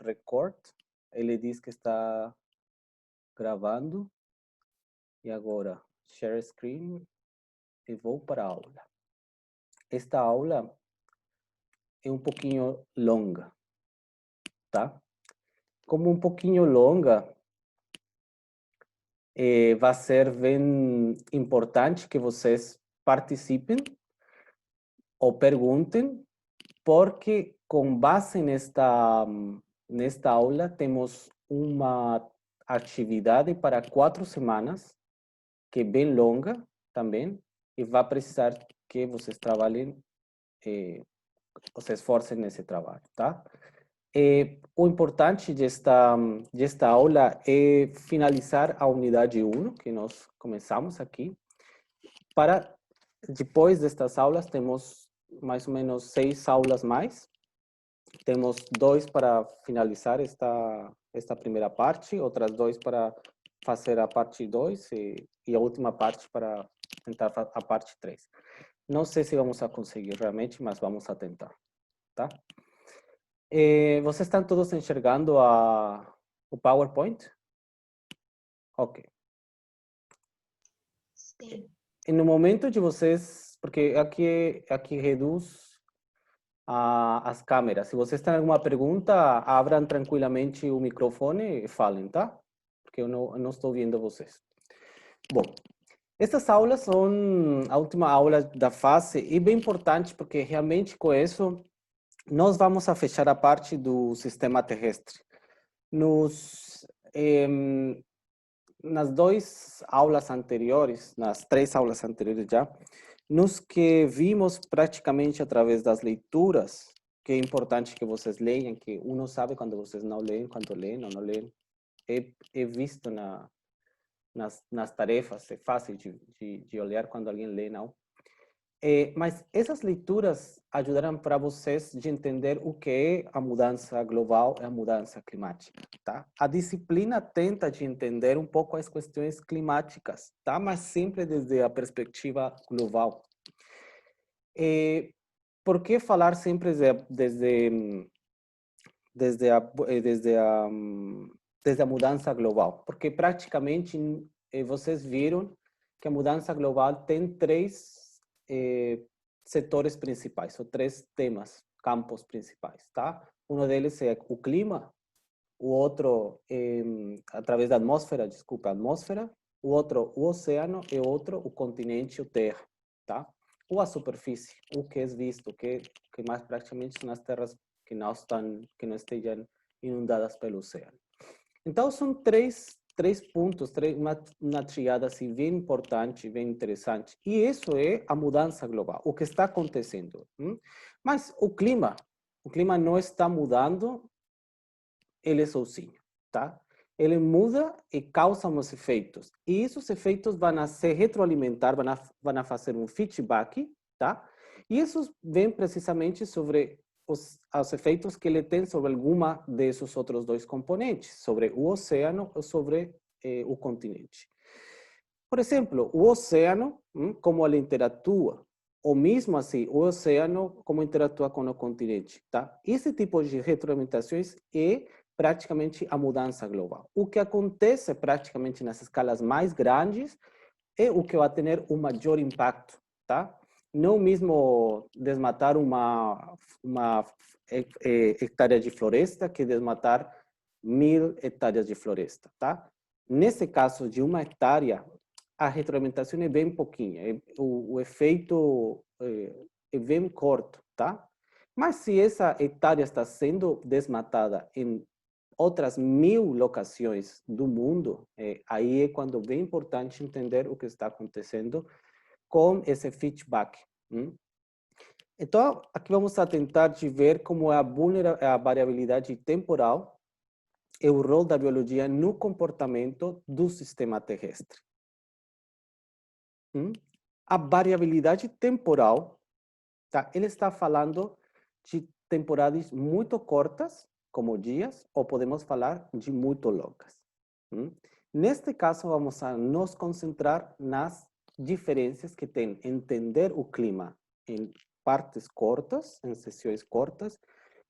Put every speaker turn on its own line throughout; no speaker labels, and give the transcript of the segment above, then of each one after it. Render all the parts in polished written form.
record. Ele diz que está gravando. E agora, share screen e vou para a aula. Esta aula é um pouquinho longa, tá? Como um pouquinho longa, vai ser bem importante que vocês participem ou perguntem, porque com base nesta aula temos uma atividade para 4 semanas, que é bem longa também, e vai precisar que vocês trabalhem, ou se esforcem nesse trabalho, tá? O importante desta aula é finalizar a unidade 1, que nós começamos aqui. Depois destas aulas, temos mais ou menos 6 aulas mais. Temos 2 para finalizar esta primeira parte, outras 2 para fazer a parte 2 e a última parte para tentar a parte 3. Não sei se vamos a conseguir realmente, mas vamos a tentar, tá? Vocês estão todos enxergando o PowerPoint? Ok.
Sim.
E no momento de vocês, porque aqui reduz as câmeras. Se vocês têm alguma pergunta, abram tranquilamente o microfone e falem, tá? Porque eu não estou vendo vocês. Bom, essas aulas são a última aula da fase e bem importante porque realmente com isso nós vamos a fechar a parte do sistema terrestre. Nas 2 aulas anteriores, nas 3 aulas anteriores já, nos que vimos praticamente através das leituras, que é importante que vocês leiam, que uno sabe quando vocês não leem, quando leem ou não leem. É visto nas tarefas, é fácil de olhar quando alguém lê, não. Mas essas leituras ajudarão para vocês de entender o que é a mudança global e a mudança climática, tá? A disciplina tenta de entender um pouco as questões climáticas, tá? Mas sempre desde a perspectiva global. Por que falar sempre desde a mudança global? Porque praticamente vocês viram que a mudança global tem 3 setores principais, ou 3 temas, campos principais, tá? Um deles é o clima, o outro através da atmosfera, desculpa, a atmosfera, o outro o oceano e outro o continente, o terra, tá? Ou a superfície, o que é visto, que mais praticamente são as terras que não estejam inundadas pelo oceano. Então são três pontos, uma triada assim bem importante, bem interessante. E isso é a mudança global, o que está acontecendo. Mas o clima não está mudando ele sozinho, tá? Ele muda e causa uns efeitos. E esses efeitos vão a se retroalimentar, vão a fazer um feedback, tá? E isso vem precisamente sobre os efeitos que ele tem sobre alguma desses outros 2 componentes, sobre o oceano ou sobre o continente. Por exemplo, o oceano, como ele interatua, ou mesmo assim, o oceano como interatua com o continente, tá? Esse tipo de retroalimentações é praticamente a mudança global. O que acontece praticamente nas escalas mais grandes é o que vai ter um maior impacto, tá? Não mesmo desmatar uma hectare de floresta que desmatar 1000 hectares de floresta, tá? Nesse caso de uma hectare, a retroalimentação é bem pouquinha, o efeito é bem curto, tá? Mas se essa hectare está sendo desmatada em outras 1000 locações do mundo, aí é quando é bem importante entender o que está acontecendo com esse feedback. Então, aqui vamos a tentar de ver como é a variabilidade temporal e o rol da biologia no comportamento do sistema terrestre. A variabilidade temporal, tá? Ele está falando de temporadas muito curtas, como dias, ou podemos falar de muito longas. Neste caso, vamos a nos concentrar nas diferenças que tem entender o clima em partes curtas, em sessões curtas,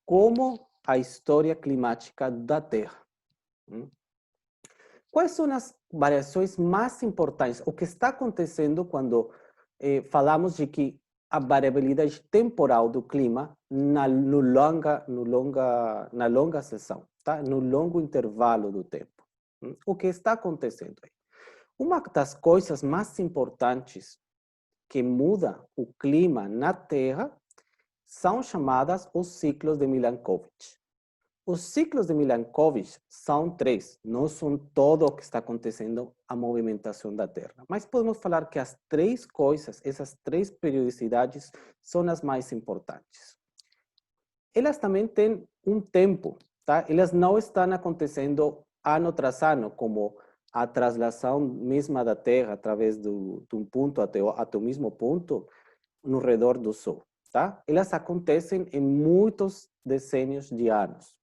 como a história climática da Terra. Quais são as variações mais importantes? O que está acontecendo quando falamos de que a variabilidade temporal do clima na longa seção, tá? No longo intervalo do tempo. O que está acontecendo aí? Uma das coisas mais importantes que muda o clima na Terra são chamadas os ciclos de Milankovitch. Os ciclos de Milankovitch são três, não são todo o que está acontecendo a movimentação da Terra. Mas podemos falar que as três coisas, essas três periodicidades, são as mais importantes. Elas também têm um tempo, tá? Elas não estão acontecendo ano tras ano, como a translação mesma da Terra através de um ponto até o mesmo ponto no redor do Sol, tá? Elas acontecem em muitos decênios de anos.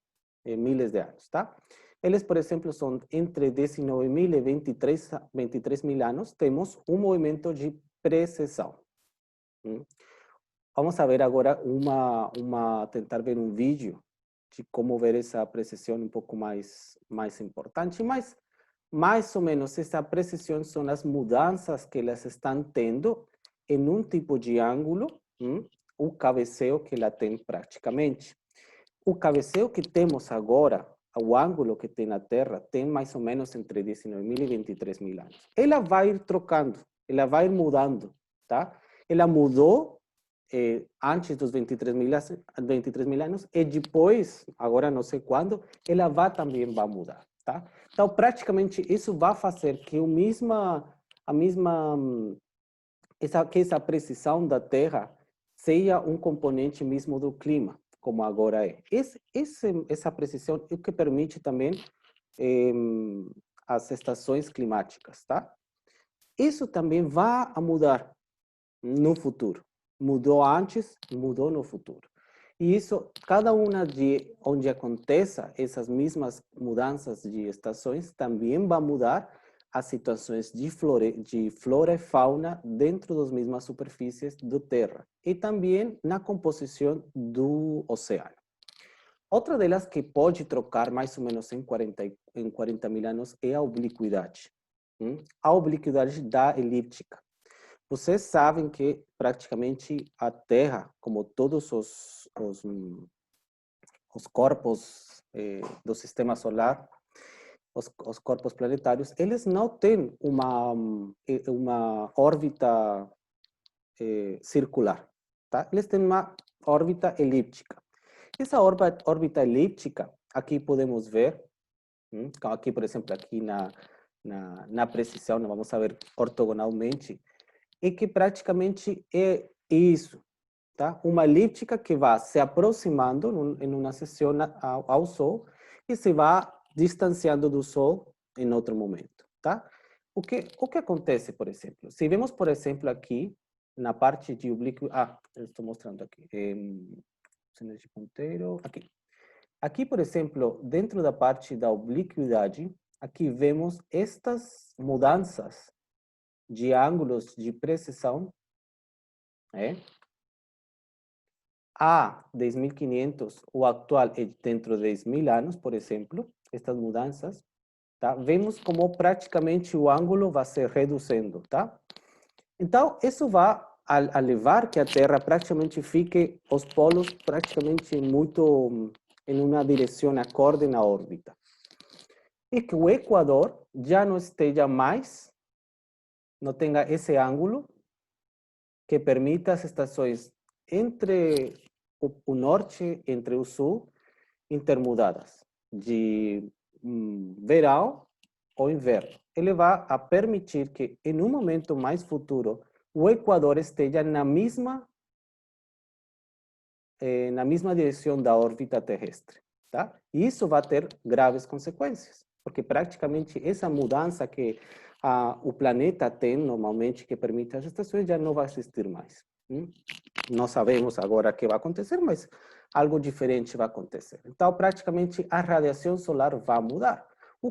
Miles de anos, tá? Eles, por exemplo, são entre 19.000 e 23.000 anos, temos um movimento de precessão. Vamos a ver agora tentar ver um vídeo de como ver essa precessão um pouco mais importante, mas mais ou menos essa precessão são as mudanças que elas estão tendo em um tipo de ângulo, o cabeceio que ela tem praticamente. O cabeceio que temos agora, o ângulo que tem na Terra, tem mais ou menos entre 19.000 e 23.000 anos. Ela vai ir trocando, ela vai ir mudando, tá? Ela mudou antes dos 23.000 anos e depois, agora não sei quando, ela também vai mudar, tá? Então, praticamente, isso vai fazer que essa precisão da Terra seja um componente mesmo do clima, como agora é. Essa precisão é o que permite também as estações climáticas, tá? Isso também vai a mudar no futuro. Mudou antes, mudou no futuro. E isso, cada uma de onde aconteça essas mesmas mudanças de estações, também vai mudar as situações de flora e fauna dentro das mesmas superfícies da Terra e também na composição do oceano. Outra delas que pode trocar mais ou menos em 40.000 anos é a obliquidade. A obliquidade da elíptica. Vocês sabem que praticamente a Terra, como todos os corpos do sistema solar, os corpos planetários, eles não têm uma órbita circular, tá? Eles têm uma órbita elíptica. Essa órbita elíptica, aqui podemos ver, aqui, por exemplo, aqui na precisão, vamos ver ortogonalmente, é que praticamente é isso, tá? Uma elíptica que vai se aproximando em uma seção ao Sol e se vai distanciando do Sol em outro momento, tá? O que acontece, por exemplo? Se vemos, por exemplo, aqui na parte de oblíquo, eu estou mostrando aqui, cenas de ponteiro, aqui. Aqui, por exemplo, dentro da parte da obliquidade, aqui vemos estas mudanças de ângulos de precisão, a 10.500, o atual é dentro de 10.000 anos, por exemplo, estas mudanças, tá? Vemos como praticamente o ângulo vai se reduzindo, tá? Então, isso vai a levar que a Terra praticamente fique, os polos praticamente muito em uma direção acorde na órbita. E que o Equador já não esteja mais, não tenha esse ângulo que permita as estações entre o norte, entre o sul, intermudadas, de verão ou inverno. Ele vai a permitir que, em um momento mais futuro, o Equador esteja na mesma direção da órbita terrestre, tá? E isso vai ter graves consequências, porque praticamente essa mudança que o planeta tem normalmente, que permite as estações, já não vai existir mais. Não sabemos agora o que vai acontecer, mas algo diferente vai acontecer. Então, praticamente, a radiação solar vai mudar.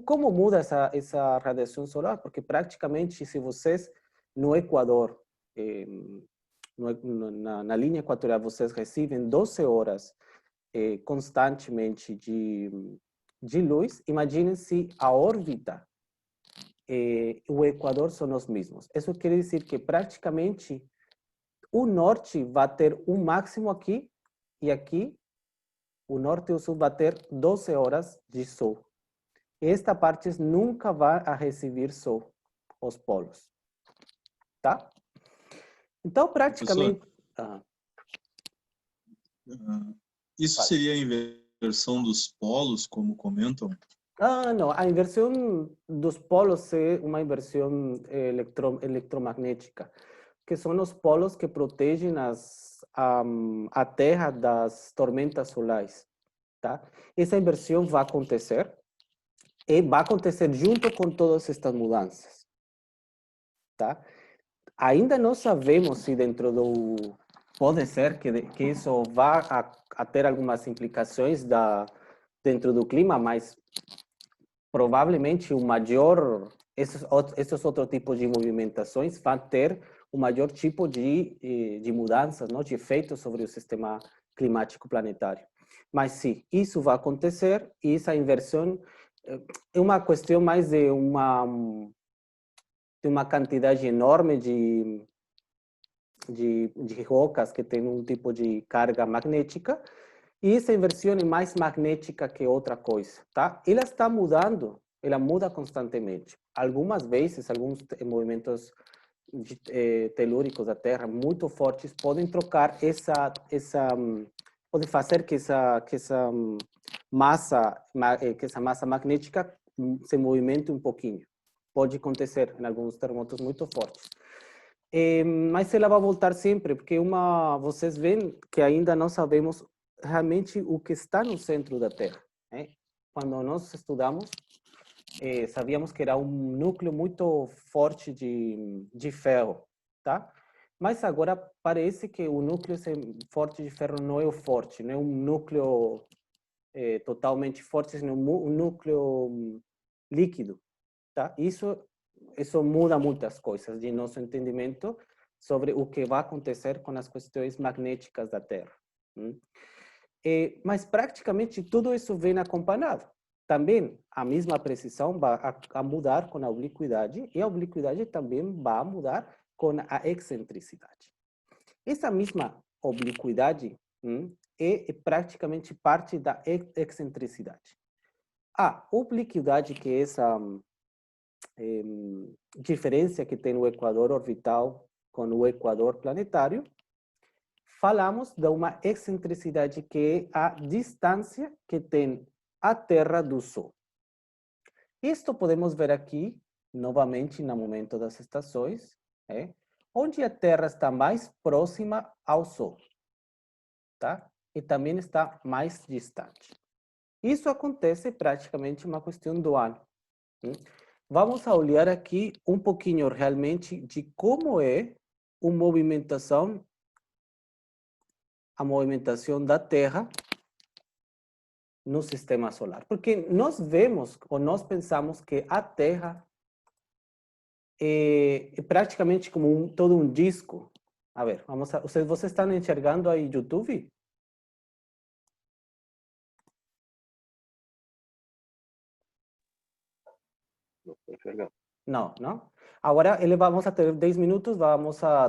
Como muda essa radiação solar? Porque praticamente, se vocês no Equador, na linha equatorial, vocês recebem 12 horas constantemente de luz, imaginem se a órbita e o Equador são os mesmos. Isso quer dizer que praticamente o norte vai ter um máximo aqui e aqui o norte e o sul vai ter 12 horas de sol. Esta parte nunca vai a receber sol, os polos. Tá? Então, praticamente...
Professor, isso seria a inversão dos polos, como comentam?
Não. A inversão dos polos é uma inversão eletromagnética, que são os polos que protegem a Terra das tormentas solares. Tá? Essa inversão vai acontecer e vai acontecer junto com todas estas mudanças. Tá? Ainda não sabemos se dentro do... Pode ser que isso vá a ter algumas implicações dentro do clima, mas provavelmente o maior... Esses outros tipos de movimentações vão ter o maior tipo de mudanças, não? De efeitos sobre o sistema climático planetário. Mas sim, isso vai acontecer e essa inversão é uma questão mais de uma quantidade enorme de rocas que tem um tipo de carga magnética, e essa inversão é mais magnética que outra coisa, tá? Ela está mudando, ela muda constantemente. Algumas vezes, alguns movimentos telúricos da Terra muito fortes podem trocar pode fazer que essa massa magnética se movimente um pouquinho. Pode acontecer em alguns terremotos muito fortes. Mas ela vai voltar sempre, porque vocês veem que ainda não sabemos realmente o que está no centro da Terra. Né? Quando nós estudamos, sabíamos que era um núcleo muito forte de ferro, tá? Mas agora parece que o núcleo forte de ferro não é o forte, não é um núcleo totalmente forte, senão um núcleo líquido, tá? Isso muda muitas coisas de nosso entendimento sobre o que vai acontecer com as questões magnéticas da Terra. Mas praticamente tudo isso vem acompanhado. Também a mesma precisão vai a mudar com a obliquidade e a obliquidade também vai mudar com a excentricidade. Essa mesma obliquidade é praticamente parte da excentricidade. A obliquidade, que é essa diferença que tem o equador orbital com o equador planetário, falamos de uma excentricidade que é a distância que tem a Terra do Sol. Isto podemos ver aqui, novamente, no momento das estações, onde a Terra está mais próxima ao Sol, tá? E também está mais distante. Isso acontece praticamente uma questão do ano. Vamos a olhar aqui um pouquinho realmente de como é a movimentação da Terra no sistema solar. Porque nós vemos ou nós pensamos que a Terra é praticamente como todo um disco. A ver, vocês estão enxergando aí YouTube?
Não estou enxergando.
Não, não? Agora vamos a ter 10 minutos, vamos a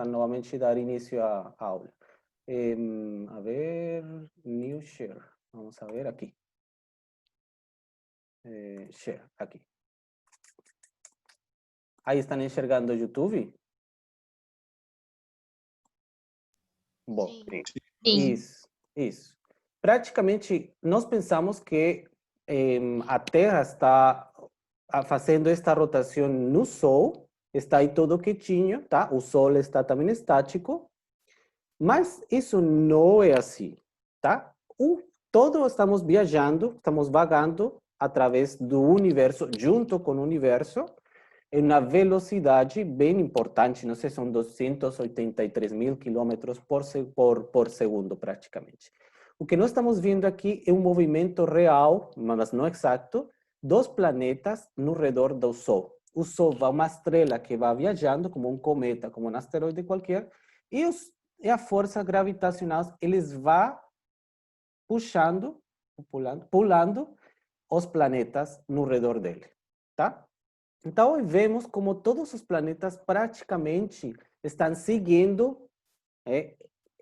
novamente dar início à aula. A ver, new share. Vamos a ver aqui. Share, aqui. Aí estão enxergando o YouTube? Bom,
Sim.
Isso. Praticamente, nós pensamos que a Terra está fazendo esta rotação no Sol, está aí todo quietinho, tá? O Sol está também estático, mas isso não é assim, tá? Todos estamos viajando, estamos vagando através do universo, junto com o universo, em uma velocidade bem importante, não sei, são 283 mil quilômetros por segundo, praticamente. O que nós estamos vendo aqui é um movimento real, mas não exato, dos planetas no redor do Sol. O Sol é uma estrela que vai viajando, como um cometa, como um asteroide qualquer, e a força gravitacional, eles vão pulando os planetas no redor dele, tá? Então, vemos como todos os planetas praticamente estão seguindo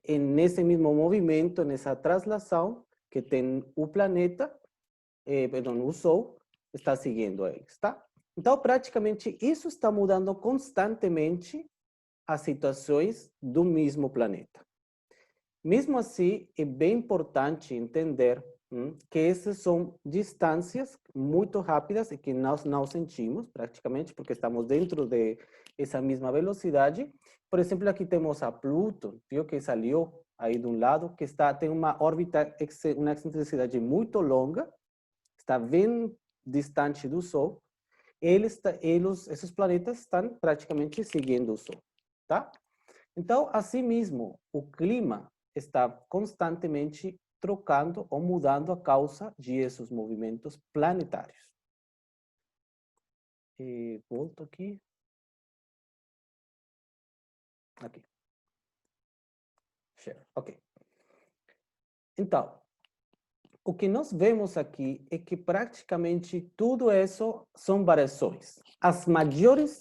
nesse mesmo movimento, nessa translação que tem o planeta, o Sol, está seguindo eles, tá? Então, praticamente, isso está mudando constantemente as situações do mesmo planeta. Mesmo assim, é bem importante entender que essas são distâncias muito rápidas e que nós não sentimos praticamente, porque estamos dentro dessa mesma velocidade. Por exemplo, aqui temos a Pluto, viu, que saiu aí de um lado, que tem uma órbita, uma excentricidade muito longa, está bem distante do Sol. Esses planetas estão praticamente seguindo o Sol, tá? Então, assim mesmo, o clima está constantemente trocando ou mudando a causa desses movimentos planetários. Volto aqui. Aqui. Share. Ok. Então, o que nós vemos aqui é que praticamente tudo isso são variações.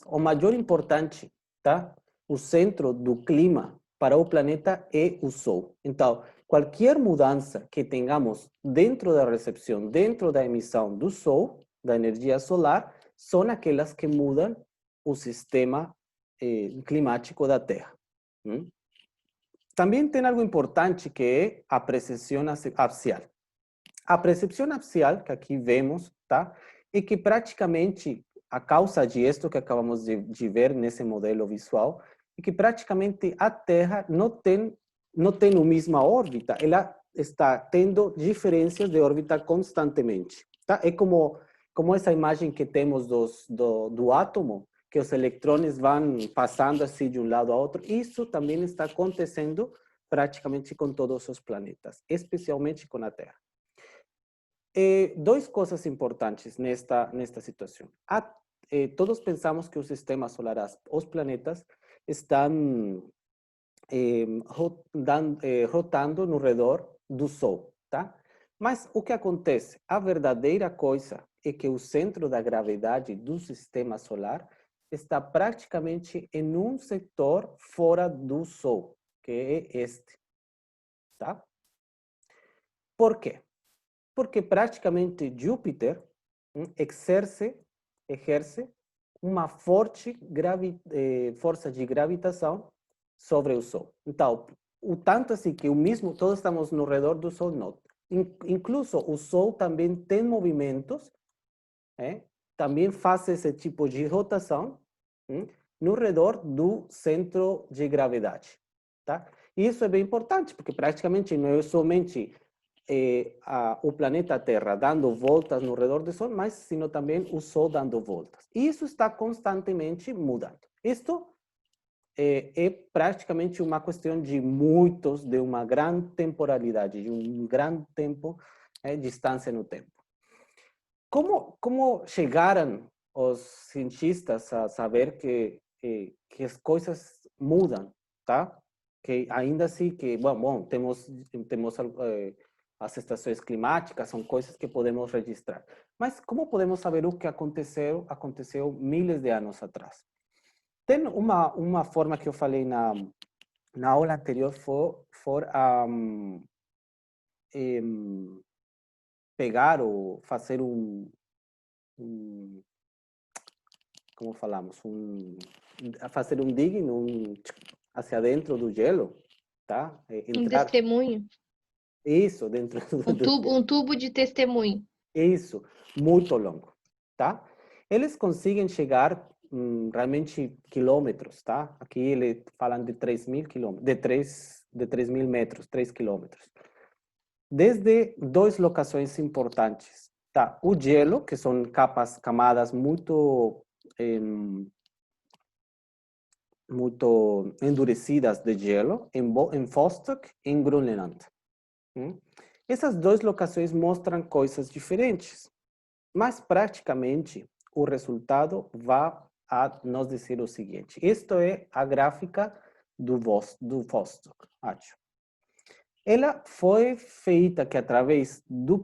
O maior importante, tá? O centro do clima para o planeta é o Sol. Então, qualquer mudança que tenhamos dentro da recepção, dentro da emissão do Sol, da energia solar, são aquelas que mudam o sistema climático da Terra. Também tem algo importante que é a precessão axial. A percepção axial, que aqui vemos, tá? E que praticamente a causa disto que acabamos de ver nesse modelo visual é que praticamente a Terra não tem a mesma órbita, ela está tendo diferenças de órbita constantemente, tá? É como essa imagem que temos do átomo, que os elétrons vão passando assim de um lado a outro. Isso também está acontecendo praticamente com todos os planetas, especialmente com a Terra. Duas coisas importantes nesta situação. Todos pensamos que o sistema solar, os planetas, estão rotando no redor do Sol, tá? Mas o que acontece? A verdadeira coisa é que o centro da gravidade do sistema solar está praticamente em um setor fora do Sol, que é este, tá? Por quê? Porque praticamente Júpiter exerce uma forte força de gravitação sobre o Sol. Então, o tanto assim que todos estamos no redor do Sol, não. Incluso o Sol também tem movimentos, também faz esse tipo de rotação no redor do centro de gravidade, tá? E isso é bem importante, porque praticamente não é somente o planeta Terra dando voltas no redor do Sol, mas sino também o Sol dando voltas. E isso está constantemente mudando. Isto é praticamente uma questão de uma grande temporalidade, de um grande tempo, distância no tempo. Como chegaram os cientistas a saber que as coisas mudam, tá? Que ainda assim que, bom, temos as estações climáticas, são coisas que podemos registrar. Mas como podemos saber o que aconteceu milhares de anos atrás? Tem uma forma que eu falei na aula anterior, for pegar ou fazer como falamos, fazer um digging hacia dentro do gelo, tá?
Um testemunho.
Isso, dentro
Um tubo de testemunho.
Isso, muito longo, tá? Eles conseguem chegar realmente quilômetros, tá? Aqui eles falam de 3.000 quilômetros, de 3.000 metros, 3 quilômetros. Desde duas locações importantes, tá? O gelo, que são camadas muito endurecidas de gelo, em Vostok e em Groenland. Essas duas locações mostram coisas diferentes, mas praticamente o resultado vai a nos dizer o seguinte: isto é a gráfica do Vostok, acho. ela foi feita que através do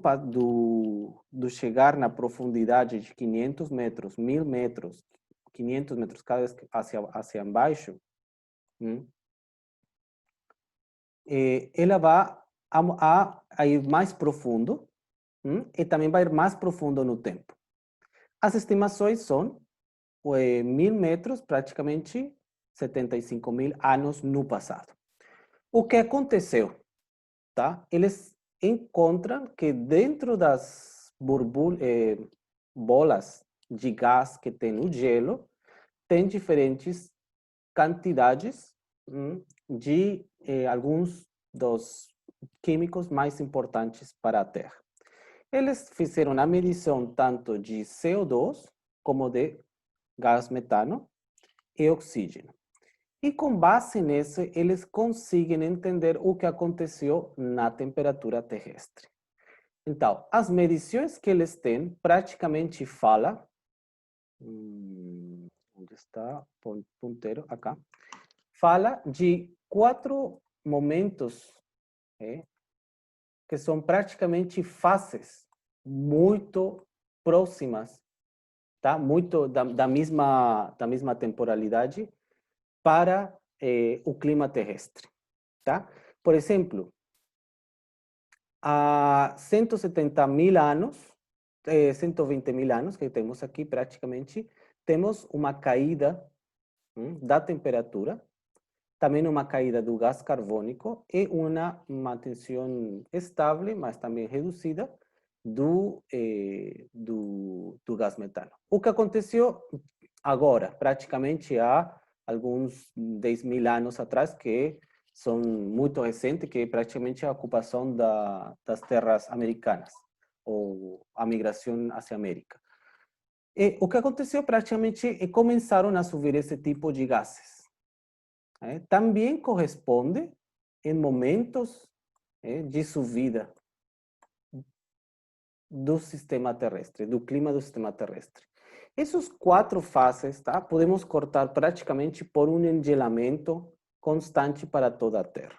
chegar na profundidade de 500 metros, 1000 metros, 500 metros cada vez hacia baixo, ela vai a ir mais profundo e também vai ir mais profundo no tempo. As estimações são 1000 metros, praticamente 75.000 anos no passado. O que aconteceu? Tá? Eles encontram que dentro das bolas de gás que tem no gelo, tem diferentes quantidades de alguns dos químicos mais importantes para a Terra. Eles fizeram a medição tanto de CO2 como de gás metano e oxígeno. E com base nisso, eles conseguem entender o que aconteceu na temperatura terrestre. Então, as medições que eles têm praticamente falam, onde está o ponteiro? Acá. Fala de 4 momentos que são praticamente fases muito próximas, tá? Muito da mesma temporalidade para o clima terrestre, tá? Por exemplo, há 170.000 anos, 120.000 anos que temos aqui praticamente, temos uma caída da temperatura, também uma caída do gás carbônico e uma manutenção estável, mas também reduzida, do gás metano. O que aconteceu agora, praticamente há alguns 10.000 anos atrás, que são muito recentes, que é praticamente a ocupação das terras americanas, ou a migração hacia a América. E o que aconteceu praticamente é que começaram a subir esse tipo de gases. Também corresponde em momentos de subida do sistema terrestre, do clima do sistema terrestre. Essas 4 fases, tá? Podemos cortar praticamente por um engelamento constante para toda a Terra.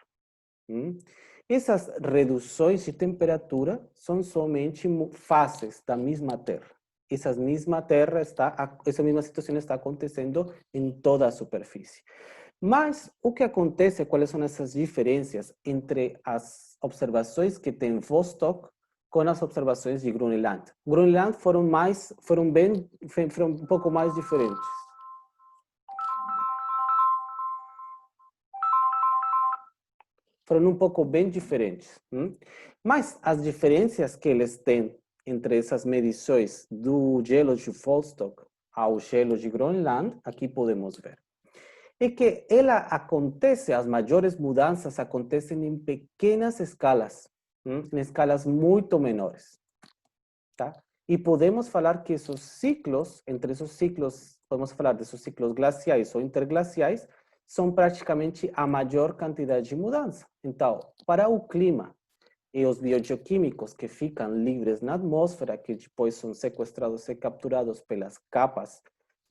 Essas reduções de temperatura são somente fases da mesma Terra. Essa mesma situação está acontecendo em toda a superfície. Mas o que acontece, quais são essas diferenças entre as observações que tem Vostok com as observações de Groenland? Groenland foram um pouco mais diferentes. Foram um pouco bem diferentes. Mas as diferenças que eles têm entre essas medições do gelo de Vostok ao gelo de Groenland, aqui podemos ver. É que as maiores mudanças acontecem em pequenas escalas, em escalas muito menores, tá? E podemos falar que esses ciclos, entre esses ciclos, podemos falar desses ciclos glaciais ou interglaciais, são praticamente a maior quantidade de mudança. Então, para o clima e os biogeoquímicos que ficam livres na atmosfera, que depois são sequestrados e capturados pelas capas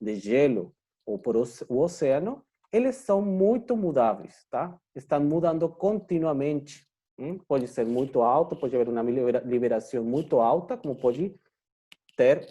de gelo ou por o oceano, eles são muito mudáveis, tá? Estão mudando continuamente. Pode ser muito alto, pode haver uma liberação muito alta, como pode ter